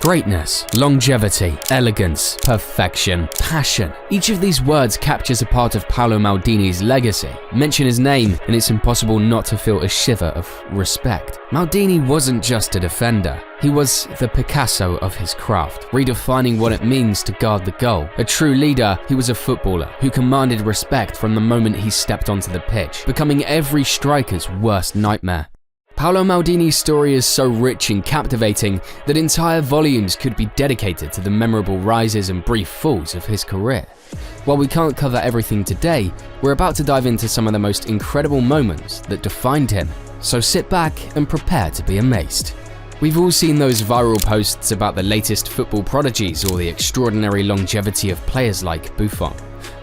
Greatness, longevity, elegance, perfection, passion. Each of these words captures a part of Paolo Maldini's legacy. Mention his name and it's impossible not to feel a shiver of respect. Maldini wasn't just a defender. He was the Picasso of his craft, redefining what it means to guard the goal. A true leader, he was a footballer who commanded respect from the moment he stepped onto the pitch, becoming every striker's worst nightmare. Paolo Maldini's story is so rich and captivating that entire volumes could be dedicated to the memorable rises and brief falls of his career. While we can't cover everything today, we're about to dive into some of the most incredible moments that defined him. So sit back and prepare to be amazed. We've all seen those viral posts about the latest football prodigies or the extraordinary longevity of players like Buffon.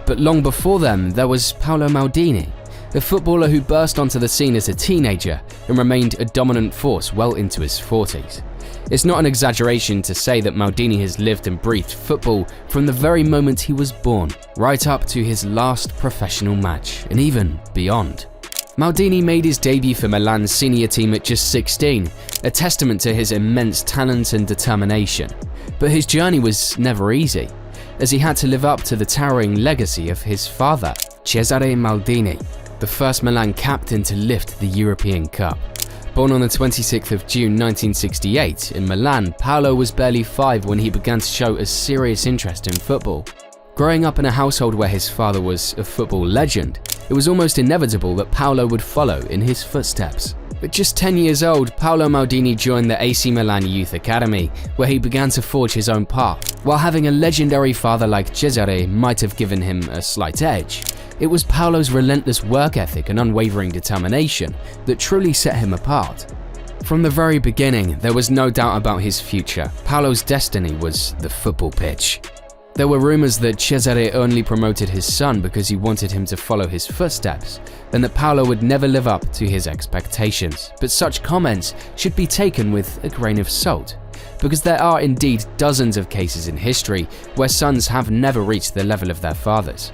But long before them, there was Paolo Maldini, a footballer who burst onto the scene as a teenager and remained a dominant force well into his 40s. It's not an exaggeration to say that Maldini has lived and breathed football from the very moment he was born, right up to his last professional match, and even beyond. Maldini made his debut for Milan's senior team at just 16, a testament to his immense talent and determination. But his journey was never easy, as he had to live up to the towering legacy of his father, Cesare Maldini, the first Milan captain to lift the European Cup. Born on the 26th of June 1968 in Milan, Paolo was barely 5 when he began to show a serious interest in football. Growing up in a household where his father was a football legend, it was almost inevitable that Paolo would follow in his footsteps. At just 10 years old, Paolo Maldini joined the AC Milan Youth Academy, where he began to forge his own path. While having a legendary father like Cesare might have given him a slight edge, it was Paolo's relentless work ethic and unwavering determination that truly set him apart. From the very beginning, there was no doubt about his future. Paolo's destiny was the football pitch. There were rumors that Cesare only promoted his son because he wanted him to follow his footsteps, and that Paolo would never live up to his expectations. But such comments should be taken with a grain of salt, because there are indeed dozens of cases in history where sons have never reached the level of their fathers.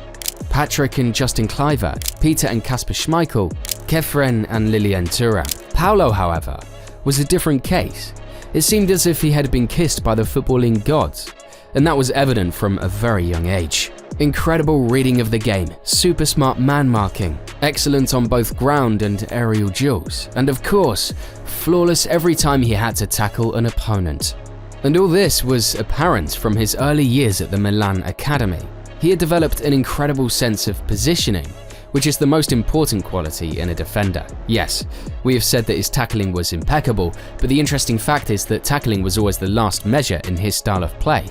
Patrick and Justin Kluivert, Peter and Kasper Schmeichel, Kefren and Lilian Thuram. Paolo, however, was a different case. It seemed as if he had been kissed by the footballing gods, and that was evident from a very young age. Incredible reading of the game, super smart man marking, excellent on both ground and aerial duels, and of course, flawless every time he had to tackle an opponent. And all this was apparent from his early years at the Milan Academy. He had developed an incredible sense of positioning, which is the most important quality in a defender. Yes, we have said that his tackling was impeccable, but the interesting fact is that tackling was always the last measure in his style of play.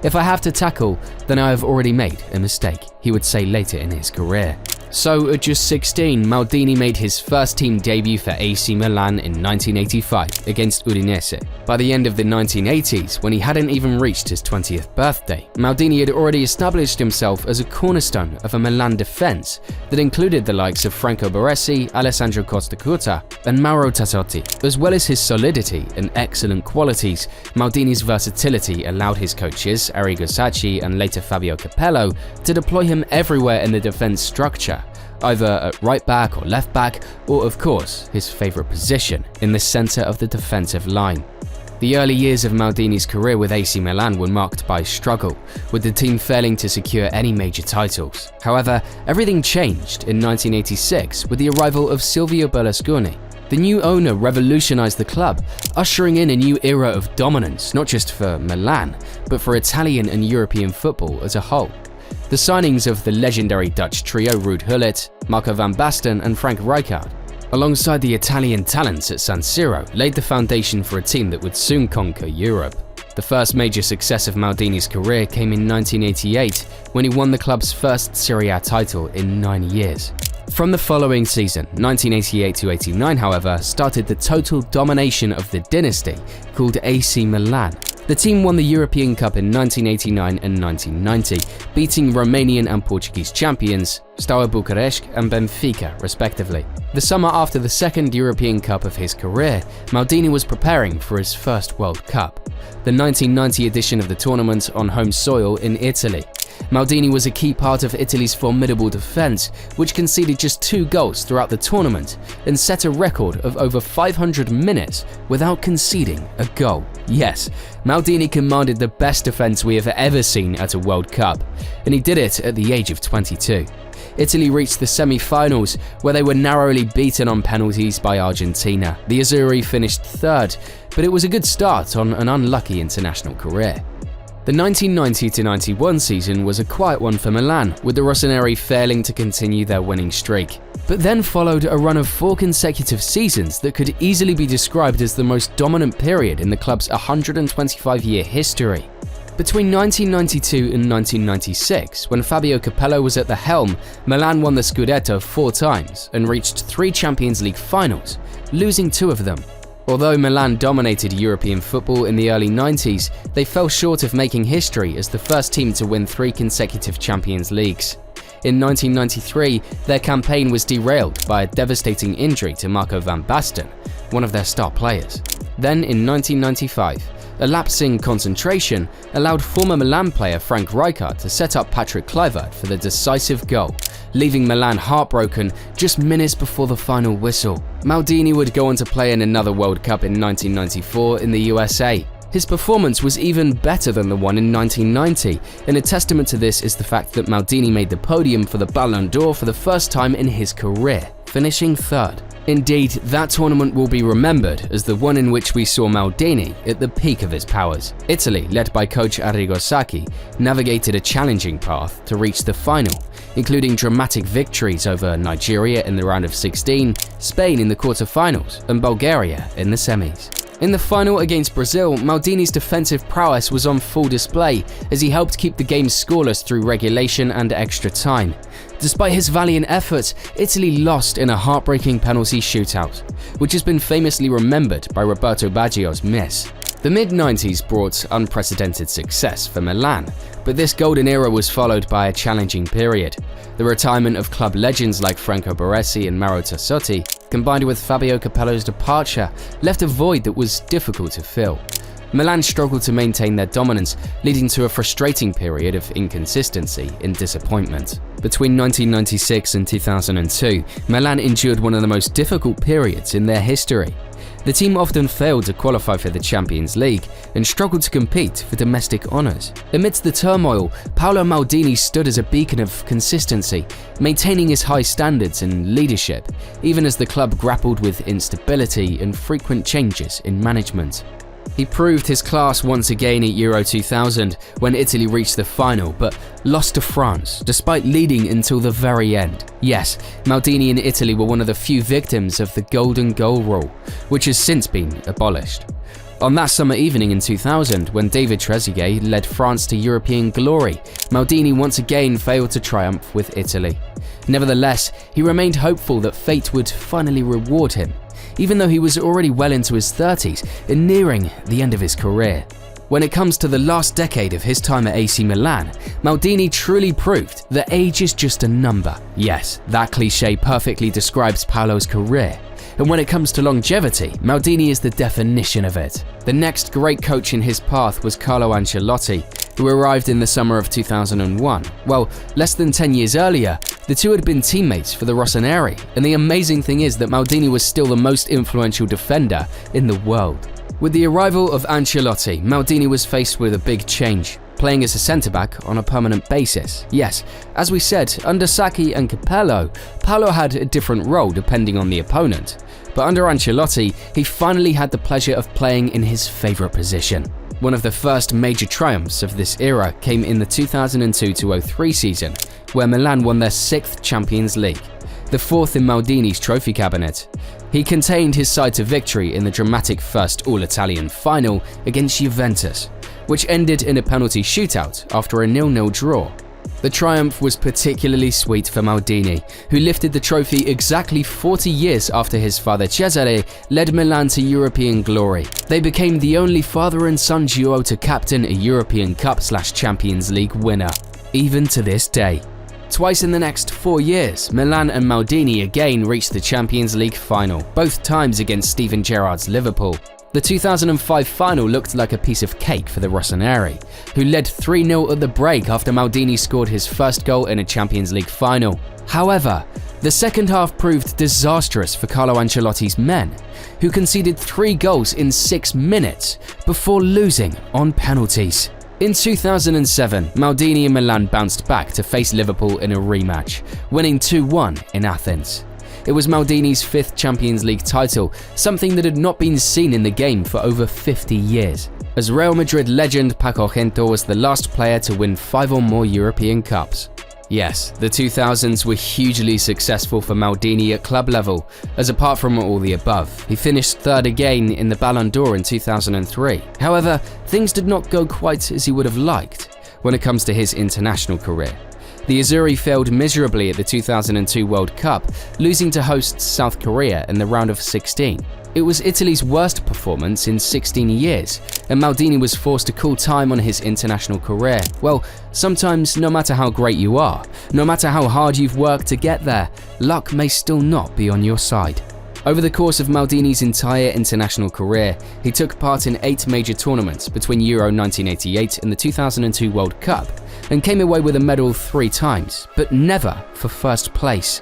"If I have to tackle, then I have already made a mistake," he would say later in his career. So at just 16, Maldini made his first team debut for AC Milan in 1985 against Udinese. By the end of the 1980s, when he hadn't even reached his 20th birthday, Maldini had already established himself as a cornerstone of a Milan defense that included the likes of Franco Baresi, Alessandro Costacurta, and Mauro Tassotti. As well as his solidity and excellent qualities, Maldini's versatility allowed his coaches, Arrigo Sacchi and later Fabio Capello, to deploy him everywhere in the defense structure, either at right back or left back, or of course, his favorite position, in the center of the defensive line. The early years of Maldini's career with AC Milan were marked by struggle, with the team failing to secure any major titles. However, everything changed in 1986 with the arrival of Silvio Berlusconi. The new owner revolutionized the club, ushering in a new era of dominance, not just for Milan, but for Italian and European football as a whole. The signings of the legendary Dutch trio Ruud Gullit, Marco van Basten and Frank Rijkaard, alongside the Italian talents at San Siro, laid the foundation for a team that would soon conquer Europe. The first major success of Maldini's career came in 1988 when he won the club's first Serie A title in 9 years. From the following season, 1988-89, however, started the total domination of the dynasty called AC Milan. The team won the European Cup in 1989 and 1990, beating Romanian and Portuguese champions Steaua Bucharest and Benfica, respectively. The summer after the second European Cup of his career, Maldini was preparing for his first World Cup, the 1990 edition of the tournament on home soil in Italy. Maldini was a key part of Italy's formidable defense, which conceded just 2 goals throughout the tournament and set a record of over 500 minutes without conceding a goal. Yes, Maldini commanded the best defense we have ever seen at a World Cup, and he did it at the age of 22. Italy reached the semi-finals, where they were narrowly beaten on penalties by Argentina. The Azzurri finished 3rd, but it was a good start on an unlucky international career. The 1990-91 season was a quiet one for Milan, with the Rossoneri failing to continue their winning streak. But then followed a run of 4 consecutive seasons that could easily be described as the most dominant period in the club's 125-year history. Between 1992 and 1996, when Fabio Capello was at the helm, Milan won the Scudetto 4 times and reached 3 Champions League finals, losing 2 of them. Although Milan dominated European football in the early 90s, they fell short of making history as the first team to win 3 consecutive Champions Leagues. In 1993, their campaign was derailed by a devastating injury to Marco van Basten, one of their star players. Then in 1995, a lapse in concentration allowed former Milan player Frank Rijkaard to set up Patrick Kluivert for the decisive goal, leaving Milan heartbroken just minutes before the final whistle. Maldini would go on to play in another World Cup in 1994 in the USA. His performance was even better than the one in 1990, and a testament to this is the fact that Maldini made the podium for the Ballon d'Or for the first time in his career, finishing 3rd. Indeed, that tournament will be remembered as the one in which we saw Maldini at the peak of his powers. Italy, led by coach Arrigo Sacchi, navigated a challenging path to reach the final, including dramatic victories over Nigeria in the round of 16, Spain in the quarterfinals, and Bulgaria in the semis. In the final against Brazil, Maldini's defensive prowess was on full display as he helped keep the game scoreless through regulation and extra time. Despite his valiant efforts, Italy lost in a heartbreaking penalty shootout, which has been famously remembered by Roberto Baggio's miss. The mid-90s brought unprecedented success for Milan, but this golden era was followed by a challenging period. The retirement of club legends like Franco Baresi and Mauro Tassotti, combined with Fabio Capello's departure, left a void that was difficult to fill. Milan struggled to maintain their dominance, leading to a frustrating period of inconsistency and disappointment. Between 1996 and 2002, Milan endured one of the most difficult periods in their history. The team often failed to qualify for the Champions League and struggled to compete for domestic honours. Amidst the turmoil, Paolo Maldini stood as a beacon of consistency, maintaining his high standards and leadership, even as the club grappled with instability and frequent changes in management. He proved his class once again at Euro 2000 when Italy reached the final, but lost to France despite leading until the very end. Yes, Maldini and Italy were one of the few victims of the golden goal rule, which has since been abolished. On that summer evening in 2000, when David Trezeguet led France to European glory, Maldini once again failed to triumph with Italy. Nevertheless, he remained hopeful that fate would finally reward him, even though he was already well into his 30s and nearing the end of his career. When it comes to the last decade of his time at AC Milan, Maldini truly proved that age is just a number. Yes, that cliché perfectly describes Paolo's career. And when it comes to longevity, Maldini is the definition of it. The next great coach in his path was Carlo Ancelotti, who arrived in the summer of 2001. Well, less than 10 years earlier, the two had been teammates for the Rossoneri, and the amazing thing is that Maldini was still the most influential defender in the world. With the arrival of Ancelotti, Maldini was faced with a big change, playing as a centre-back on a permanent basis. Yes, as we said, under Sacchi and Capello, Paolo had a different role depending on the opponent. But under Ancelotti, he finally had the pleasure of playing in his favourite position. One of the first major triumphs of this era came in the 2002-03 season, where Milan won their 6th Champions League, the 4th in Maldini's trophy cabinet. He contained his side to victory in the dramatic first all-Italian final against Juventus, which ended in a penalty shootout after a 0-0 draw. The triumph was particularly sweet for Maldini, who lifted the trophy exactly 40 years after his father Cesare led Milan to European glory. They became the only father and son duo to captain a European Cup/Champions League winner, even to this day. Twice in the next 4 years, Milan and Maldini again reached the Champions League final, both times against Steven Gerrard's Liverpool. The 2005 final looked like a piece of cake for the Rossoneri, who led 3-0 at the break after Maldini scored his first goal in a Champions League final. However, the second half proved disastrous for Carlo Ancelotti's men, who conceded 3 goals in 6 minutes before losing on penalties. In 2007, Maldini and Milan bounced back to face Liverpool in a rematch, winning 2-1 in Athens. It was Maldini's 5th Champions League title, something that had not been seen in the game for over 50 years, as Real Madrid legend Paco Gento was the last player to win 5 or more European Cups. Yes, the 2000s were hugely successful for Maldini at club level, as apart from all the above, he finished 3rd again in the Ballon d'Or in 2003. However, things did not go quite as he would have liked when it comes to his international career. The Azzurri failed miserably at the 2002 World Cup, losing to hosts South Korea in the round of 16. It was Italy's worst performance in 16 years, and Maldini was forced to call time on his international career. Well, sometimes no matter how great you are, no matter how hard you've worked to get there, luck may still not be on your side. Over the course of Maldini's entire international career, he took part in 8 major tournaments between Euro 1988 and the 2002 World Cup, and came away with a medal 3 times, but never for first place.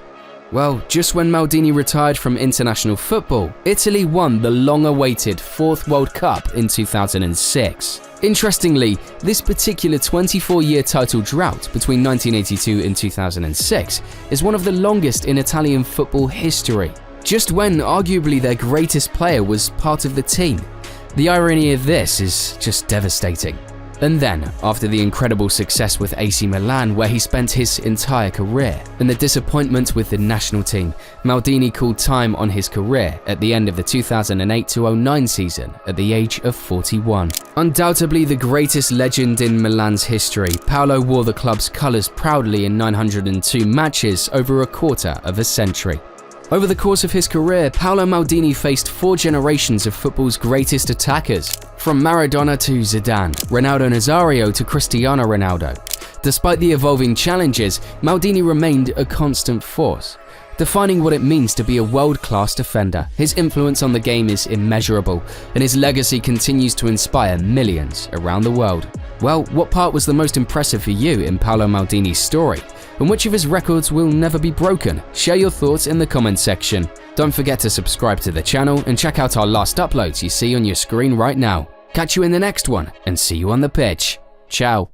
Well, just when Maldini retired from international football, Italy won the long-awaited 4th World Cup in 2006. Interestingly, this particular 24-year title drought between 1982 and 2006 is one of the longest in Italian football history, just when arguably their greatest player was part of the team. The irony of this is just devastating. And then, after the incredible success with AC Milan, where he spent his entire career, and the disappointment with the national team, Maldini called time on his career at the end of the 2008-09 season at the age of 41. Undoubtedly the greatest legend in Milan's history, Paolo wore the club's colours proudly in 902 matches over a quarter of a century. Over the course of his career, Paolo Maldini faced 4 generations of football's greatest attackers, from Maradona to Zidane, Ronaldo Nazario to Cristiano Ronaldo. Despite the evolving challenges, Maldini remained a constant force, defining what it means to be a world-class defender. His influence on the game is immeasurable, and his legacy continues to inspire millions around the world. Well, what part was the most impressive for you in Paolo Maldini's story? And which of his records will never be broken? Share your thoughts in the comments section. Don't forget to subscribe to the channel and check out our last uploads you see on your screen right now. Catch you in the next one and see you on the pitch. Ciao.